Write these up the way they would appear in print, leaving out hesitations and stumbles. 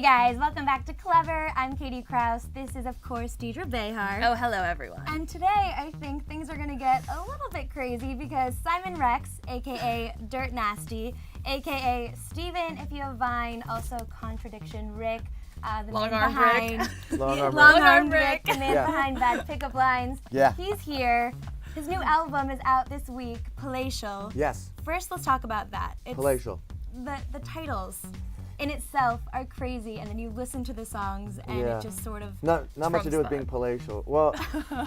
Hey guys, welcome back to Clever. I'm Katie Krause. This is, of course, Deidre Behar. Oh, hello everyone. And today, I think things are gonna get a little bit crazy because Simon Rex, aka Dirt Nasty, aka Steven, if you have Vine, also Contradiction Rick, the man behind Long-armed Rick, the man behind Bad Pickup Lines. Yeah. He's here. His new album is out this week, Palatial. Yes. First, let's talk about that. Palatial. The titles in itself are crazy, and then you listen to the songs, and it just sort of not much to do with being palatial. Well,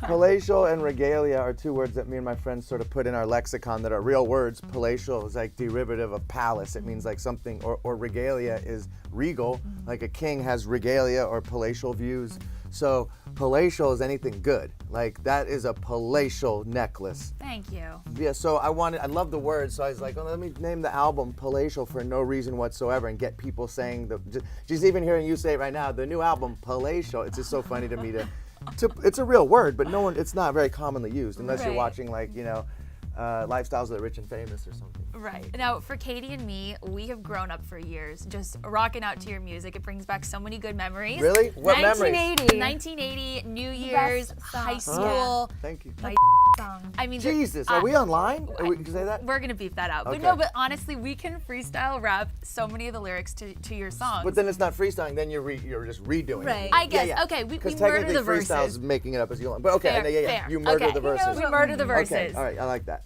palatial and regalia are two words that me and my friends sort of put in our lexicon that are real words. Palatial is like derivative of palace. It means like something, or regalia is regal, like a king has regalia or palatial views. So palatial is anything good. Like that is a palatial necklace. Thank you. Yeah, so I love the word, so I was like, oh, let me name the album Palatial for no reason whatsoever and get people saying, just even hearing you say it right now, the new album, Palatial, it's just so funny to me it's a real word, but it's not very commonly used unless you're watching like, Lifestyles of the Rich and Famous or something. Right. Now, for Katie and me, we have grown up for years just rocking out to your music. It brings back so many good memories. Really? What memories? 1980, New Year's, high school. Thank you. My song. I mean, Jesus, are we online? Can we say that? We're going to beep that out. Okay. But honestly, we can freestyle rap so many of the lyrics to your songs. But then it's not freestyling, then you're just redoing it. I guess. Yeah. Okay, we Because murder technically the freestyle verses. is making it up as you want. But okay, Fair. you murder Okay. the verses. We murder the verses. Okay, all right, I like that.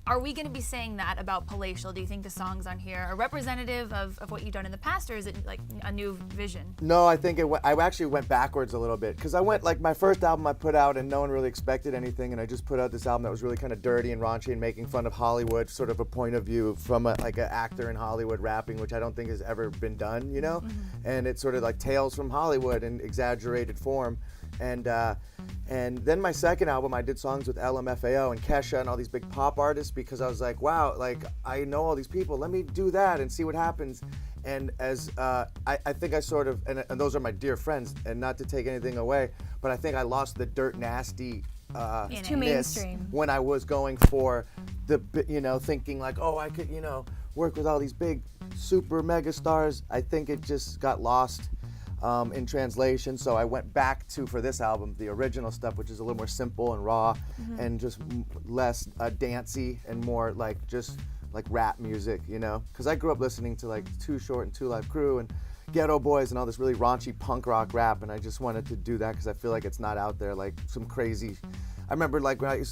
Are we going to be saying that about Palatial? Do you think the songs on here are representative of what you've done in the past, or is it like a new vision? No, I think I actually went backwards a little bit because I went like my first album I put out and no one really expected anything, and I just put out this album that was really kind of dirty and raunchy and making fun of Hollywood, sort of a point of view from like an actor in Hollywood rapping, which I don't think has ever been done, And it's sort of like tales from Hollywood in exaggerated form. And then my second album, I did songs with LMFAO and Kesha and all these big pop artists because I was like, wow, like I know all these people. Let me do that and see what happens. And as I think I sort of, and those are my dear friends, and not to take anything away, but I think I lost the Dirt Nasty too mainstream when I was going for the, thinking like, oh, I could, work with all these big super mega stars. I think it just got lost. In translation, so I went back to, for this album, the original stuff, which is a little more simple and raw and just less dancey and more like just like rap music, because I grew up listening to like Too Short and 2 Live Crew and Ghetto Boys and all this really raunchy punk rock rap, and I just wanted to do that because I feel like it's not out there, like some crazy. I remember like when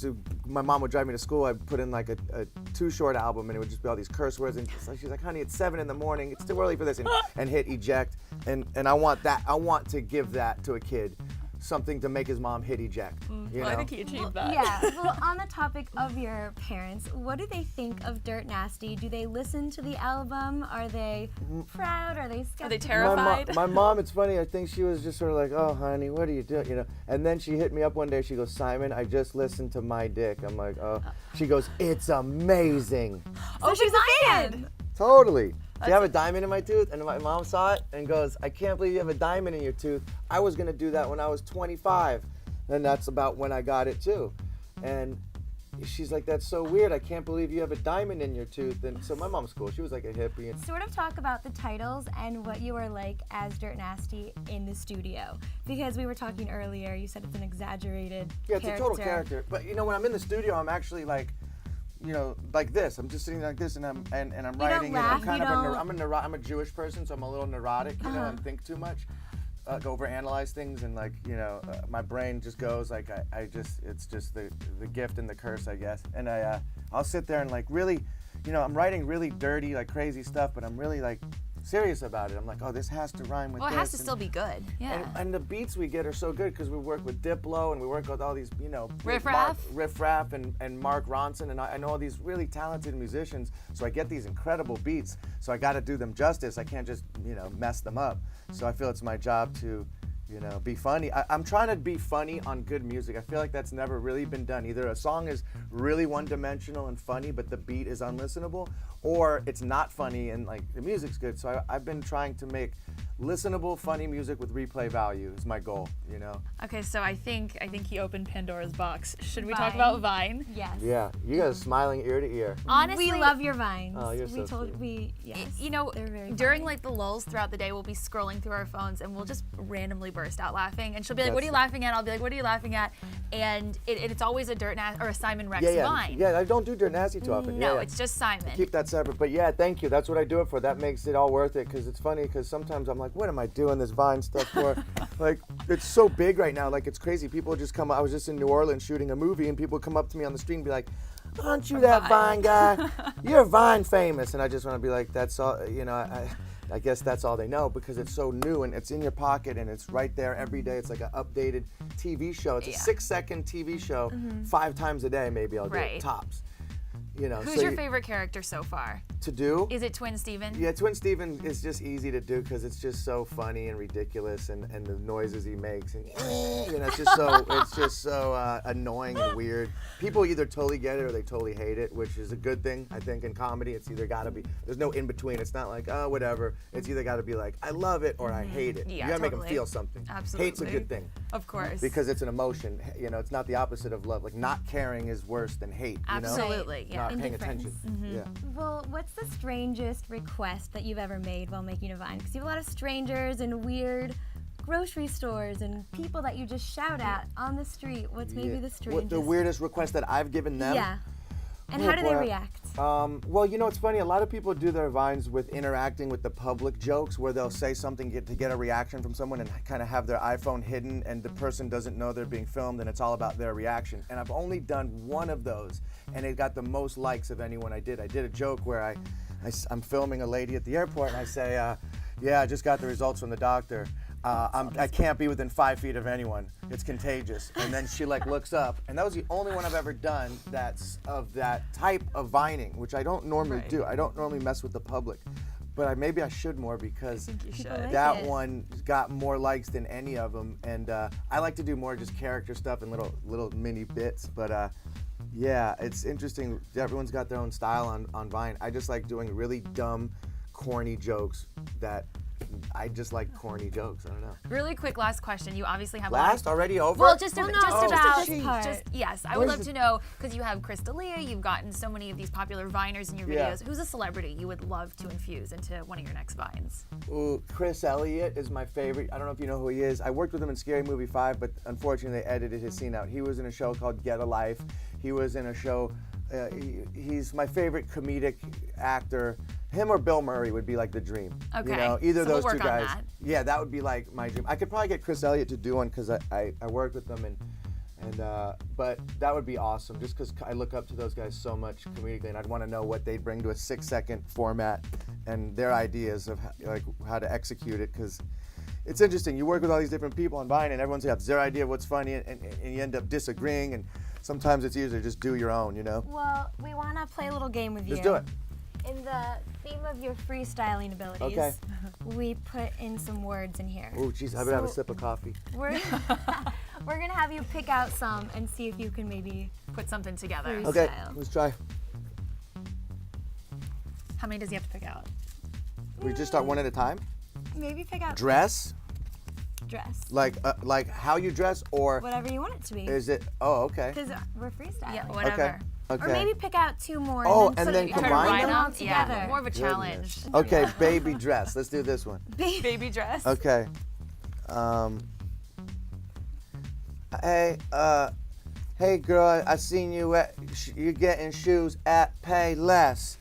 my mom would drive me to school, I'd put in like a Too Short album and it would just be all these curse words, and she's like, honey, it's 7 a.m, it's too early for this, and hit eject, and I want to give that to a kid, something to make his mom hit eject. Well, I think he achieved that. Yeah. Well, on the topic of your parents, what do they think of Dirt Nasty? Do they listen to the album? Are they proud? Are they skeptical? Are they terrified? My mom, it's funny, I think she was just sort of like, oh, honey, what are you doing? And then she hit me up one day, she goes, Simon, I just listened to My Dick. I'm like, oh. She goes, it's amazing. So she's a fan. Totally. Do you have a diamond in my tooth? And my mom saw it and goes, I can't believe you have a diamond in your tooth. I was going to do that when I was 25. And that's about when I got it too. And she's like, that's so weird. I can't believe you have a diamond in your tooth. And so my mom's cool. She was like a hippie. Sort of talk about the titles and what you were like as Dirt Nasty in the studio. Because we were talking earlier, you said it's an exaggerated character. Yeah, it's a total character. But when I'm in the studio, I'm actually like, like this. I'm just sitting like this, and I'm writing. Laugh, and I'm a Jewish person, so I'm a little neurotic, and think too much, overanalyze things, and like my brain just goes like it's just the gift and the curse, I guess. And I'll sit there and like really, I'm writing really dirty, like crazy stuff, but I'm really like serious about it. I'm like, oh, this has to rhyme with this. Well, it has to still be good. Yeah. And the beats we get are so good because we work with Diplo and we work with all these, Riff Raff and Mark Ronson, and I know all these really talented musicians, so I get these incredible beats, so I got to do them justice. I can't just, mess them up. So I feel it's my job to, be funny. I'm trying to be funny on good music. I feel like that's never really been done. Either a song is really one-dimensional and funny, but the beat is unlistenable, or it's not funny and like the music's good. So I've been trying to make listenable, funny music with replay value is my goal, you know? Okay, so I think he opened Pandora's box. Should we talk Vine. about Vine? Yes. Yeah, you guys are smiling ear to ear. Honestly, We love your vines. Oh, you're so sweet. Yes. you know, they're very during funny. like the lulls throughout the day, we'll be scrolling through our phones and we'll just randomly burst out laughing. And she'll be like, "What are you laughing at?" I'll be like, "What are you laughing at?" And it's always a or a Simon Rex Vine. Yeah, I don't do Dirt Nasty too often. No, yeah. it's just Simon. Keep that separate. But yeah, thank you. That's what I do it for. That makes it all worth it, because it's funny, because sometimes I'm like, what am I doing this Vine stuff for? Like, it's so big right now. Like, it's crazy. People just come. I was just in New Orleans shooting a movie, and people come up to me on the street and be like, aren't you that Vine guy? You're Vine famous. And I just want to be like, that's all, you know, I guess that's all they know, because it's so new and it's in your pocket and it's right there every day. It's like an updated TV show. It's a 6-second TV show, 5 times a day maybe I'll do it, tops. You know, Who's your favorite character so far? To do? Is it Twin Steven? Yeah, Twin Steven is just easy to do because it's just so funny and ridiculous, and the noises he makes, and you know, it's just so annoying and weird. People either totally get it or they totally hate it, which is a good thing, I think. In comedy, it's either got to be. There's no in between. It's not like, oh, whatever. It's either got to be like, I love it or I hate it. Yeah, you gotta make totally. them feel something. Absolutely. Hate's a good thing Of course. because it's an emotion. You know, it's not the opposite of love. Like, not caring is worse than hate. You know? Absolutely. Yeah. Not paying Indifference. attention. Yeah. Well, what's the strangest request that you've ever made while making a Vine? Because you have a lot of strangers and weird grocery stores and people that you just shout at on the street. What's maybe the strangest? What the weirdest request that I've given them? Yeah. And Oh, how do they boy. react? Well, you know, it's funny. A lot of people do their Vines with interacting with the public jokes, where they'll say something to get a reaction from someone and kind of have their iPhone hidden, and the person doesn't know they're being filmed, and it's all about their reaction. And I've only done one of those, and it got the most likes of anyone I did. I did a joke where I'm filming a lady at the airport, and I say, yeah, I just got the results from the doctor. I can't be within 5 feet of anyone. It's contagious. And then she like looks up, and that was the only one I've ever done that's of that type of vining, which I don't normally do. I don't normally mess with the public, but maybe I should more, because You should. like that it. one got more likes than any of them. And I like to do more just character stuff and little mini bits. But yeah, it's interesting. Everyone's got their own style on Vine. I just like doing really dumb, corny jokes that. I just like corny jokes. I don't know. Really quick last question. You obviously have Last already over? Well, just Well, no, just just about this part. yes. I What would is love it? to know, because you have Crystalia, you've gotten so many of these popular Viners in your Yeah. videos. Who's a celebrity you would love to infuse into one of your next Vines? Ooh, Chris Elliott is my favorite. I don't know if you know who he is. I worked with him in Scary Movie 5, but unfortunately they edited his scene out. He was in a show called Get a Life. He was in a show. He's my favorite comedic actor. Him or Bill Murray would be like the dream. Okay. You know, either So we'll those two work on guys. that. Yeah, that would be like my dream. I could probably get Chris Elliott to do one, because I worked with them, but that would be awesome, just because I look up to those guys so much comedically, and I'd want to know what they'd bring to a 6-second format and their ideas of how to execute it, because it's interesting. You work with all these different people on Vine, and everyone's got their idea of what's funny, and you end up disagreeing, and sometimes it's easier to just do your own, you know? Well, we want to play a little game with you. Just do it. In the theme of your freestyling abilities, Okay. we put in some words in here. Oh, jeez, I better have a So- sip of coffee. We're we're gonna have you pick out some and see if you can maybe. Put something together. Freeze. Okay, Style. let's try. How many does he have to pick out? We just start one at a time? Maybe pick out Dress? dress. Like how you dress, or Whatever you want it to be. is it? Oh, okay. Because we're freestyling. Yeah, whatever. Okay. Or maybe pick out 2 more. Oh, and and then, then sort of combine put them? all Yeah, together. more of a challenge. Okay, baby dress. Let's do this one. Baby dress. Okay. Hey girl, I seen you you're getting shoes at Payless.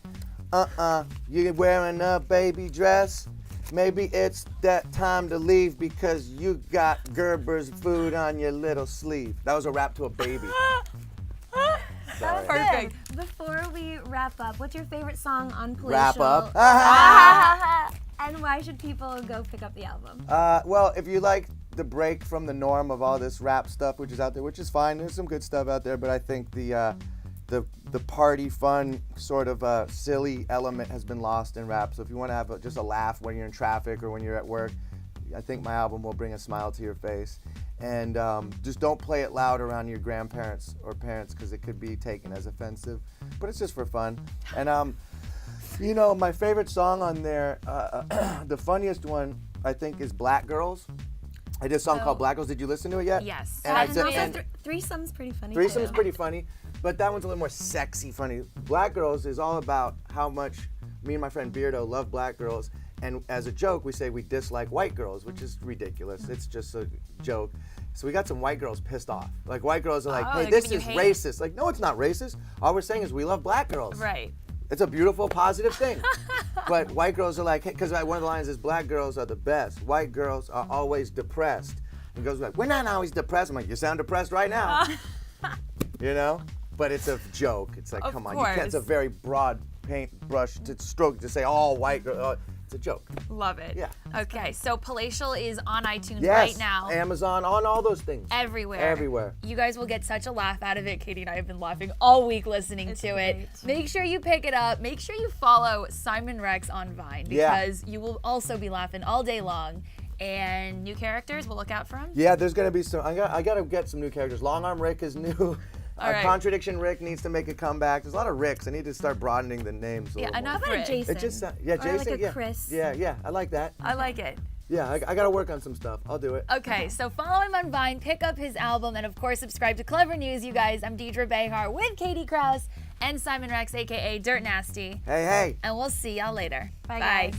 You wearing a baby dress? Maybe it's that time to leave because you got Gerber's food on your little sleeve. That was a rap to a baby. Sorry. Perfect. Good. Before we wrap up, what's your favorite song on Palatial? Wrap up. And why should people go pick up the album? Well, if you like the break from the norm of all this rap stuff, which is out there, which is fine. There's some good stuff out there, but I think the party fun sort of silly element has been lost in rap. So if you want to have just a laugh when you're in traffic or when you're at work, I think my album will bring a smile to your face. And just don't play it loud around your grandparents or parents, because it could be taken as offensive. But it's just for fun. And you know, my favorite song on there, the funniest one I think, is Black Girls. I did a song called Black Girls. Did you listen to it yet? Yes. And I And said, also and threesome's pretty funny. Threesome's too. pretty funny, but that one's a little more sexy funny. Black Girls is all about how much me and my friend Beardo love black girls, and as a joke, we say we dislike white girls, which is ridiculous. It's just a joke. So we got some white girls pissed off. Like, white girls are like, Oh, hey, they're this giving is you hate. racist. Like, no, it's not racist. All we're saying is we love black girls. Right. It's a beautiful, positive thing. But white girls are like, because one of the lines is, black girls are the best. White girls are always depressed. And girls are like, we're not always depressed. I'm like, you sound depressed right now. You know? But it's a joke. It's like, Of come on. You can't, it's a course. very broad paintbrush to stroke to say all white girls. It's a joke. Love it. Yeah. Okay, so Palatial is on iTunes Yes. right now. Amazon, on all those things. Everywhere. Everywhere. You guys will get such a laugh out of it. Katie and I have been laughing all week listening It's to great. it. Make sure you pick it up. Make sure you follow Simon Rex on Vine Yeah. because you will also be laughing all day long. And new characters we'll look out for them. Yeah, there's gonna be some. I gotta get some new characters. Long Arm Rick is new. All right. Contradiction Rick needs to make a comeback. There's a lot of Ricks. I need to start broadening the names. A Yeah, little enough more. How about Rick. a Jason? It just yeah, Or Jason. like a yeah, Chris. yeah. I like that. I like it. Yeah, I gotta work on some stuff. I'll do it. Okay, so follow him on Vine, pick up his album, and of course subscribe to Clever News, you guys. I'm Deidre Behar with Katie Krause and Simon Rex, aka Dirt Nasty. Hey. And we'll see y'all later. Bye, guys.